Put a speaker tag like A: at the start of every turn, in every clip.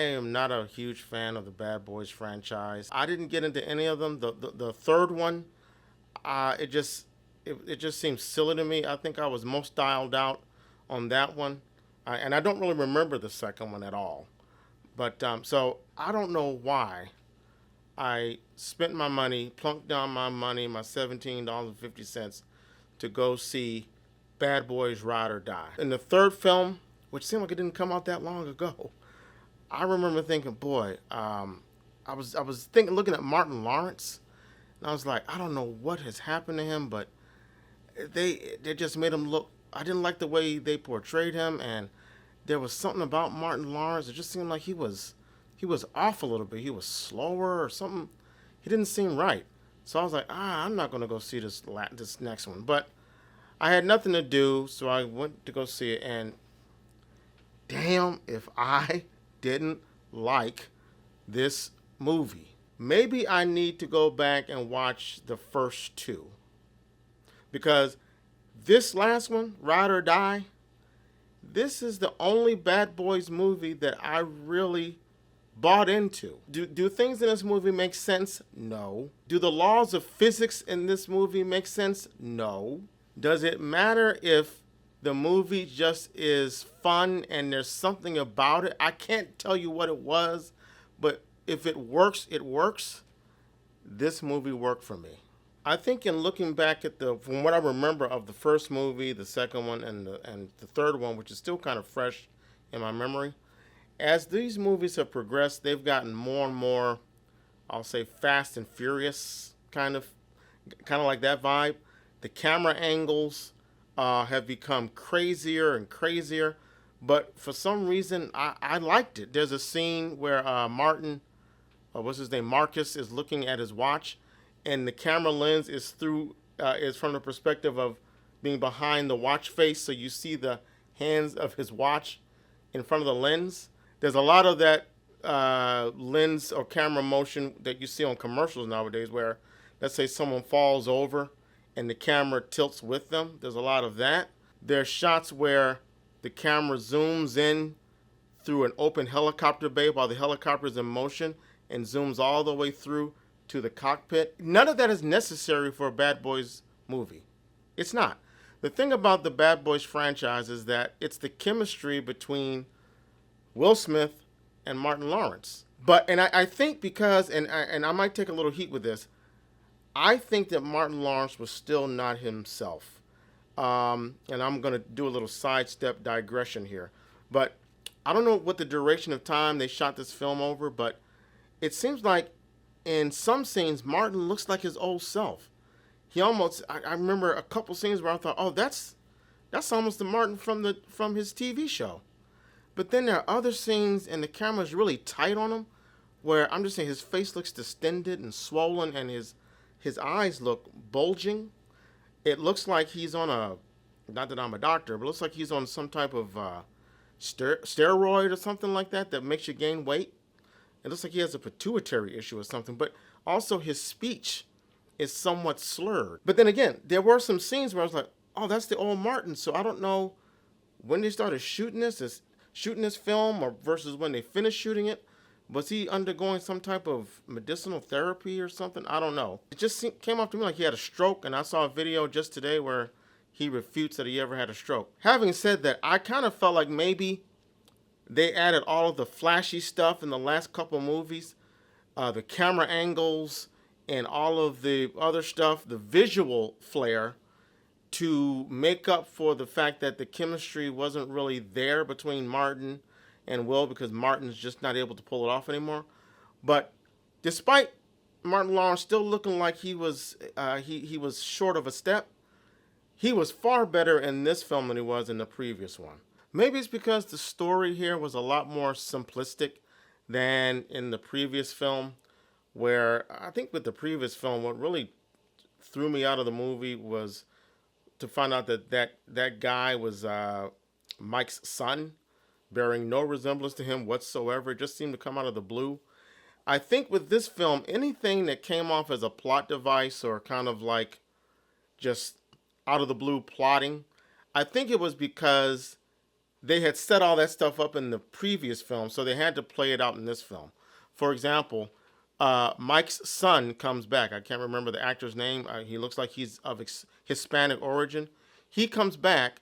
A: am not a huge fan of the Bad Boys franchise. I didn't get into any of them. The third one, it just seems silly to me. I think I was most dialed out on that one, and I don't really remember the second one at all. But so I don't know why I spent my money, plunked down my money, my $17.50 to go see Bad Boys Ride or Die. In the third film, which seemed like it didn't come out that long ago, I remember thinking, boy, I was thinking, looking at Martin Lawrence, and I was like, I don't know what has happened to him, but they just made him look. I didn't like the way they portrayed him, and there was something about Martin Lawrence. It just seemed like he was off a little bit. He was slower or something. He didn't seem right. So I was like, I'm not gonna go see this next one. But I had nothing to do, so I went to go see it, and damn if I didn't like this movie. Maybe I need to go back and watch the first two because this last one, Ride or Die, this is the only Bad Boys movie that I really bought into. Do things in this movie make sense? No. Do the laws of physics in this movie make sense? No. Does it matter if the movie just is fun and there's something about it? I can't tell you what it was, but if it works, it works. This movie worked for me. I think in looking back at from what I remember of the first movie, the second one, and the third one, which is still kind of fresh in my memory, as these movies have progressed, they've gotten more and more, I'll say, fast and furious, kind of like that vibe. The camera angles have become crazier and crazier, but for some reason, I liked it. There's a scene where what's his name, Marcus, is looking at his watch, and the camera lens is from the perspective of being behind the watch face, so you see the hands of his watch in front of the lens. There's a lot of that lens or camera motion that you see on commercials nowadays where, let's say someone falls over and the camera tilts with them. There's a lot of that. There's shots where the camera zooms in through an open helicopter bay while the helicopter is in motion and zooms all the way through to the cockpit. None of that is necessary for a Bad Boys movie. It's not. The thing about the Bad Boys franchise is that it's the chemistry between Will Smith and Martin Lawrence. And I think because, and I might take a little heat with this, I think that Martin Lawrence was still not himself. And I'm going to do a little sidestep digression here. But I don't know what the duration of time they shot this film over, but it seems like in some scenes, Martin looks like his old self. I remember a couple scenes where I thought, oh, that's almost the Martin from his TV show. But then there are other scenes, and the camera's really tight on him, where I'm just saying his face looks distended and swollen, and his eyes look bulging. It looks like he's on not that I'm a doctor, but it looks like he's on some type of steroid or something like that makes you gain weight. It looks like he has a pituitary issue or something, but also his speech is somewhat slurred. But then again, there were some scenes where I was like, oh, that's the old Martin. So I don't know when they started shooting this film or versus when they finished shooting it. Was he undergoing some type of medicinal therapy or something? I don't know. It just came off to me like he had a stroke, and I saw a video just today where he refutes that he ever had a stroke. Having said that, I kind of felt like maybe they added all of the flashy stuff in the last couple movies, the camera angles and all of the other stuff, the visual flair, to make up for the fact that the chemistry wasn't really there between Martin and Will because Martin's just not able to pull it off anymore. But despite Martin Lawrence still looking like he was short of a step, he was far better in this film than he was in the previous one. Maybe it's because the story here was a lot more simplistic than in the previous film, where I think with the previous film, what really threw me out of the movie was to find out that guy was Mike's son, bearing no resemblance to him whatsoever. It just seemed to come out of the blue. I think with this film, anything that came off as a plot device or kind of like just out of the blue plotting, I think it was because they had set all that stuff up in the previous film, so they had to play it out in this film. For example, Mike's son comes back. I can't remember the actor's name. He looks like he's of Hispanic origin. He comes back,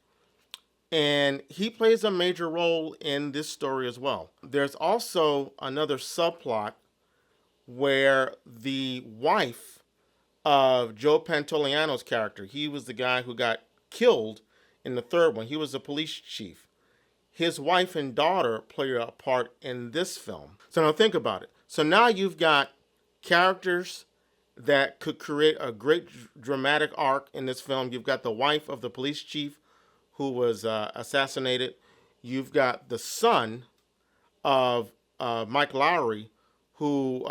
A: and he plays a major role in this story as well. There's also another subplot where the wife of Joe Pantoliano's character, he was the guy who got killed in the third one. He was the police chief. His wife and daughter play a part in this film. So now think about it. So now you've got characters that could create a great dramatic arc in this film. You've got the wife of the police chief who was assassinated. You've got the son of Mike Lowry, who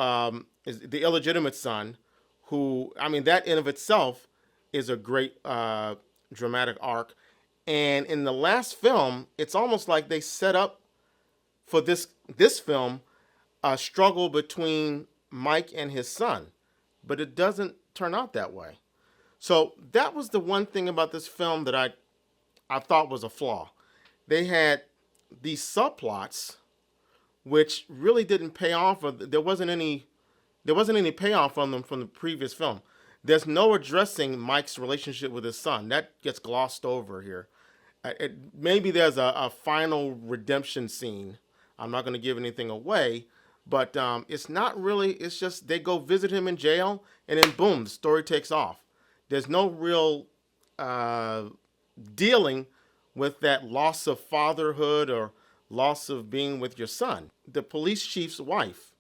A: is the illegitimate son, who, I mean, that in of itself is a great dramatic arc. And in the last film, it's almost like they set up for this film a struggle between Mike and his son, but it doesn't turn out that way. So that was the one thing about this film that I thought was a flaw. They had these subplots which really didn't pay off. There wasn't any payoff on them from the previous film. There's no addressing Mike's relationship with his son. That gets glossed over here. Maybe there's a final redemption scene. I'm not going to give anything away, but it's not really. It's just they go visit him in jail, and then boom, the story takes off. There's no real dealing with that loss of fatherhood or loss of being with your son. The police chief's wife,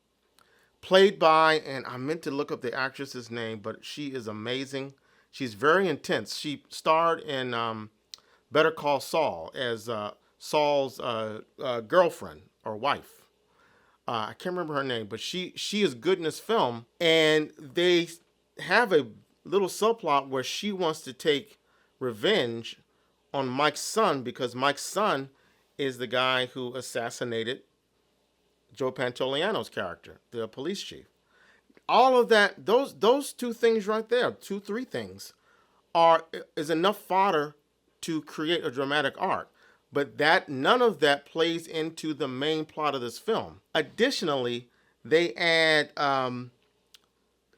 A: played by, and I meant to look up the actress's name, but she is amazing. She's very intense. She starred in Better Call Saul as Saul's girlfriend or wife. I can't remember her name, but she is good in this film. And they have a little subplot where she wants to take revenge on Mike's son because Mike's son is the guy who assassinated Joe Pantoliano's character, the police chief. All of that, those two things right there, three things, is enough fodder to create a dramatic arc. But none of that plays into the main plot of this film. Additionally, they add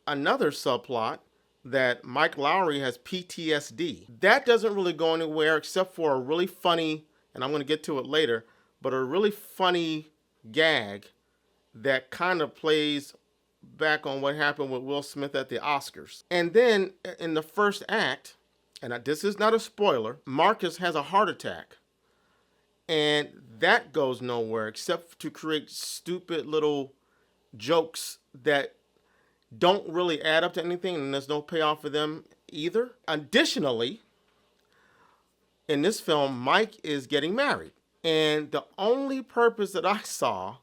A: another subplot that Mike Lowry has PTSD. That doesn't really go anywhere except for a really funny, and I'm going to get to it later, but a really funny gag that kind of plays back on what happened with Will Smith at the Oscars. And then in the first act, and this is not a spoiler, Marcus has a heart attack. And that goes nowhere except to create stupid little jokes that don't really add up to anything, and there's no payoff for them either. Additionally, in this film, Mike is getting married. And the only purpose that I saw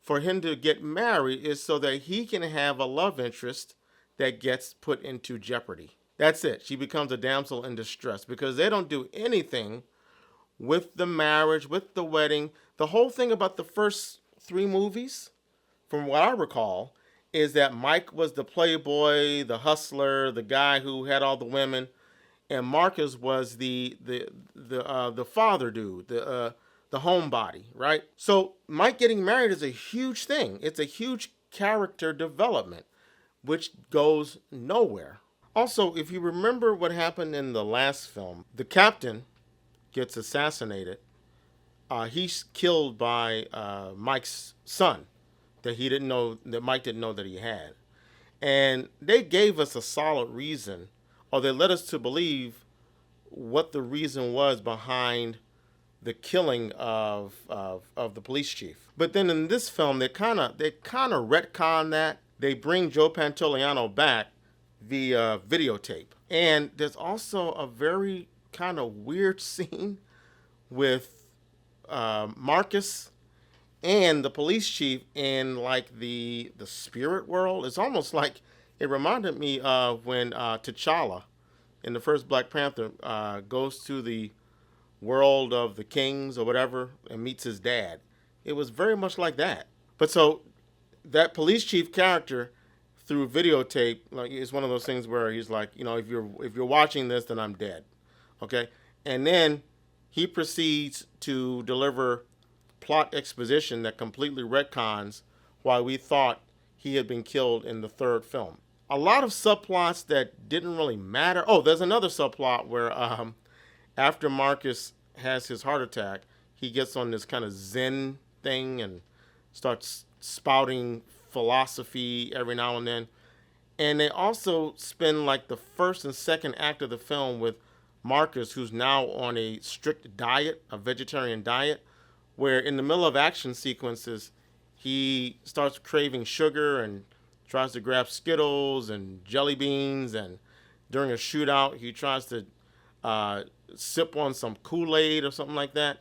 A: for him to get married is so that he can have a love interest that gets put into jeopardy. That's it. She becomes a damsel in distress because they don't do anything with the marriage, with the wedding. The whole thing about the first three movies, from what I recall, is that Mike was the playboy, the hustler, the guy who had all the women, and Marcus was the father dude, the homebody, right? So Mike getting married is a huge thing. It's a huge character development, which goes nowhere. Also, if you remember what happened in the last film, the captain gets assassinated. He's killed by Mike's son that Mike didn't know that he had. And they gave us a solid reason, or they led us to believe what the reason was behind the killing of the police chief. But then in this film, they kind of retcon that. They bring Joe Pantoliano back via videotape. And there's also a very kind of weird scene with Marcus and the police chief in like the spirit world. It's almost like it reminded me of when T'Challa in the first Black Panther goes to the world of the kings or whatever and meets his dad. It was very much like that. But so that police chief character through videotape, like, it's one of those things where he's like, if you're watching this, then I'm dead. Okay? And then he proceeds to deliver plot exposition that completely retcons why we thought he had been killed in the third film. A lot of subplots that didn't really matter. Oh, there's another subplot where after Marcus has his heart attack, he gets on this kind of Zen thing and starts spouting philosophy every now and then. And they also spend like the first and second act of the film with Marcus, who's now on a strict diet, a vegetarian diet, where in the middle of action sequences, he starts craving sugar and tries to grab Skittles and jelly beans. And during a shootout, he tries to sip on some Kool-Aid or something like that,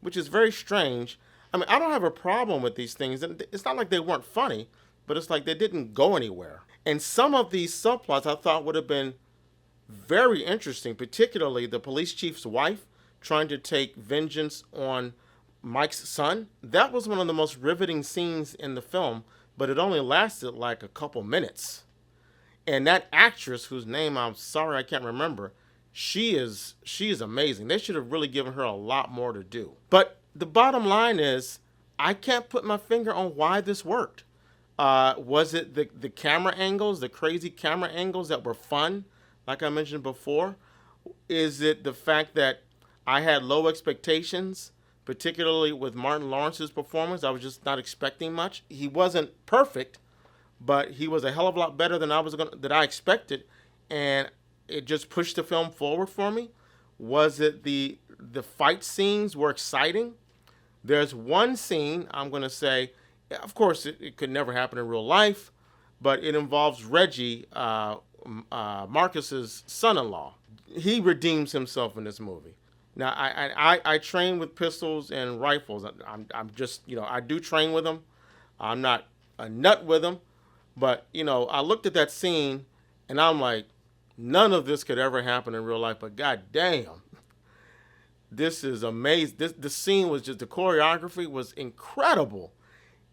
A: which is very strange. I mean, I don't have a problem with these things. It's not like they weren't funny, but it's like they didn't go anywhere. And some of these subplots I thought would have been very interesting, particularly the police chief's wife trying to take vengeance on Mike's son. That was one of the most riveting scenes in the film, but it only lasted like a couple minutes. And that actress, whose name I'm sorry I can't remember, she is amazing. They should have really given her a lot more to do. But the bottom line is, I can't put my finger on why this worked. Was it the camera angles, the crazy camera angles that were fun, like I mentioned before? Is it the fact that I had low expectations, particularly with Martin Lawrence's performance? I was just not expecting much. He wasn't perfect, but he was a hell of a lot better than I expected, and it just pushed the film forward for me. Was it the fight scenes were exciting? There's one scene I'm going to say, of course, it could never happen in real life, but it involves Reggie, Marcus's son-in-law. He redeems himself in this movie. Now, I train with pistols and rifles. I'm just, I do train with them. I'm not a nut with them, but, I looked at that scene and I'm like, none of this could ever happen in real life, but god damn, this is amazing. The scene was just, the choreography was incredible.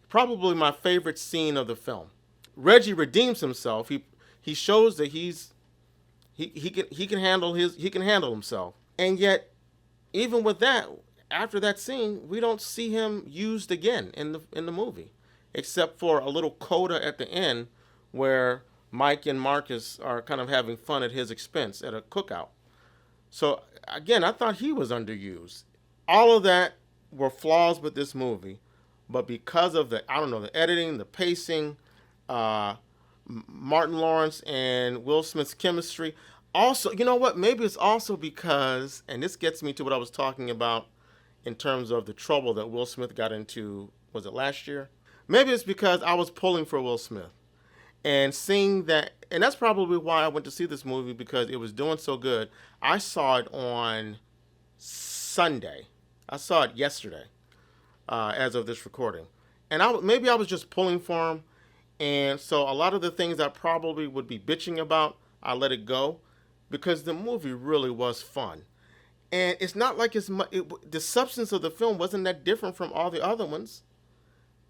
A: Probably my favorite scene of the film. Reggie redeems himself. He shows that he can handle himself. And yet, even with that, after that scene, we don't see him used again in the movie, except for a little coda at the end where Mike and Marcus are kind of having fun at his expense at a cookout. So again, I thought he was underused. All of that were flaws with this movie, but because of the editing, the pacing, Martin Lawrence and Will Smith's chemistry. Also, you know what? Maybe it's also because, and this gets me to what I was talking about in terms of the trouble that Will Smith got into, was it last year? Maybe it's because I was pulling for Will Smith. And seeing that, and that's probably why I went to see this movie, because it was doing so good. I saw it on Sunday. I saw it yesterday, as of this recording. And maybe I was just pulling for him. And so a lot of the things I probably would be bitching about, I let it go, because the movie really was fun. And it's not like the substance of the film wasn't that different from all the other ones,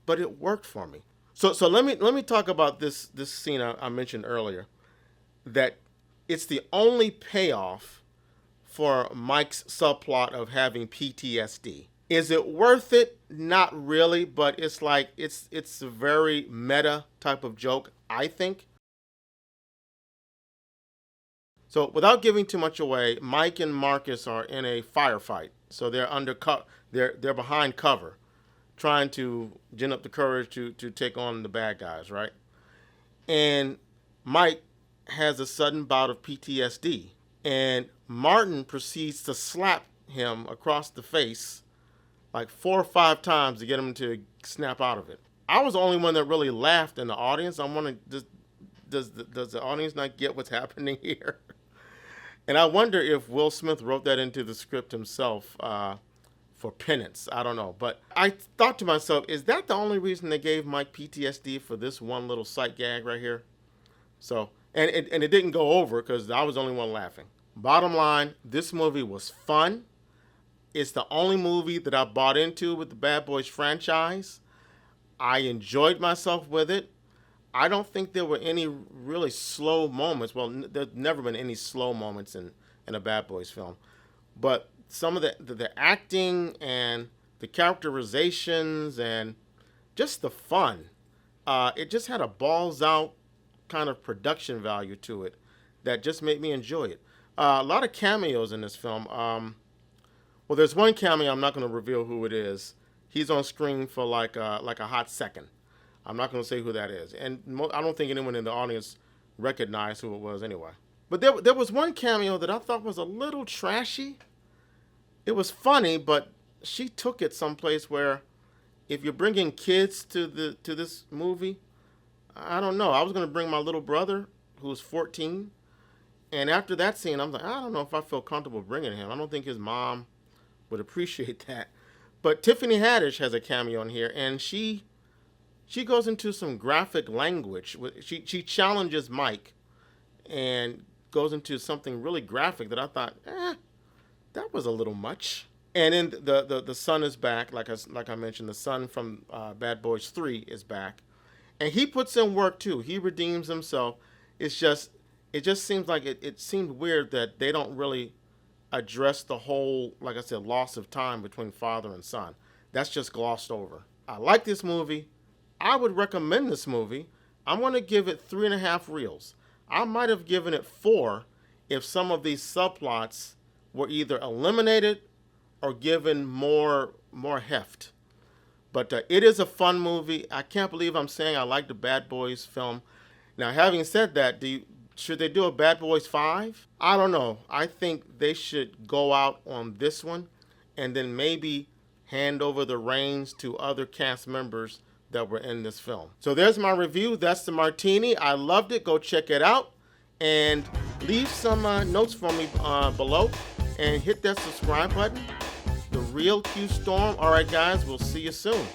A: but it worked for me. So let me talk about this scene I mentioned earlier, that it's the only payoff for Mike's subplot of having PTSD. Is it worth it? Not really, but it's like it's a very meta type of joke, I think. So without giving too much away, Mike and Marcus are in a firefight. So they're they're behind cover, trying to gin up the courage to take on the bad guys, right? And Mike has a sudden bout of PTSD, and Martin proceeds to slap him across the face like 4 or 5 times to get him to snap out of it. I was the only one that really laughed in the audience. I'm wondering, does the audience not get what's happening here? And I wonder if Will Smith wrote that into the script himself for penance. I don't know. But I thought to myself, is that the only reason they gave Mike PTSD, for this one little sight gag right here? So, and it didn't go over because I was the only one laughing. Bottom line, this movie was fun. It's the only movie that I bought into with the Bad Boys franchise. I enjoyed myself with it. I don't think there were any really slow moments. Well, there's never been any slow moments in a Bad Boys film. But some of the acting and the characterizations and just the fun. It just had a balls out kind of production value to it that just made me enjoy it. A lot of cameos in this film. Well, there's one cameo. I'm not going to reveal who it is. He's on screen for like a hot second. I'm not going to say who that is, and I don't think anyone in the audience recognized who it was anyway. But there was one cameo that I thought was a little trashy. It was funny, but she took it someplace where, if you're bringing kids to this movie, I don't know. I was going to bring my little brother, who was 14, and after that scene, I'm like, I don't know if I feel comfortable bringing him. I don't think his mom would appreciate that. But Tiffany Haddish has a cameo in here, and she goes into some graphic language. She challenges Mike and goes into something really graphic that I thought, that was a little much. And then the son is back, like I mentioned, the son from Bad Boys 3 is back, and he puts in work too. He redeems himself. It just seems like it seemed weird that they don't really address the whole, like I said, loss of time between father and son. That's just glossed over. I like this movie. I would recommend this movie. I'm going to give it 3.5 reels. I might have given it 4 if some of these subplots were either eliminated or given more heft. But it is a fun movie. I can't believe I'm saying I like the Bad Boys film. Now, having said that, should they do a Bad Boys 5? I don't know. I think they should go out on this one and then maybe hand over the reins to other cast members that were in this film. So there's my review. That's the Martini. I loved it. Go check it out and leave some notes for me below and hit that subscribe button. The real Qstorm. All right, guys, we'll see you soon.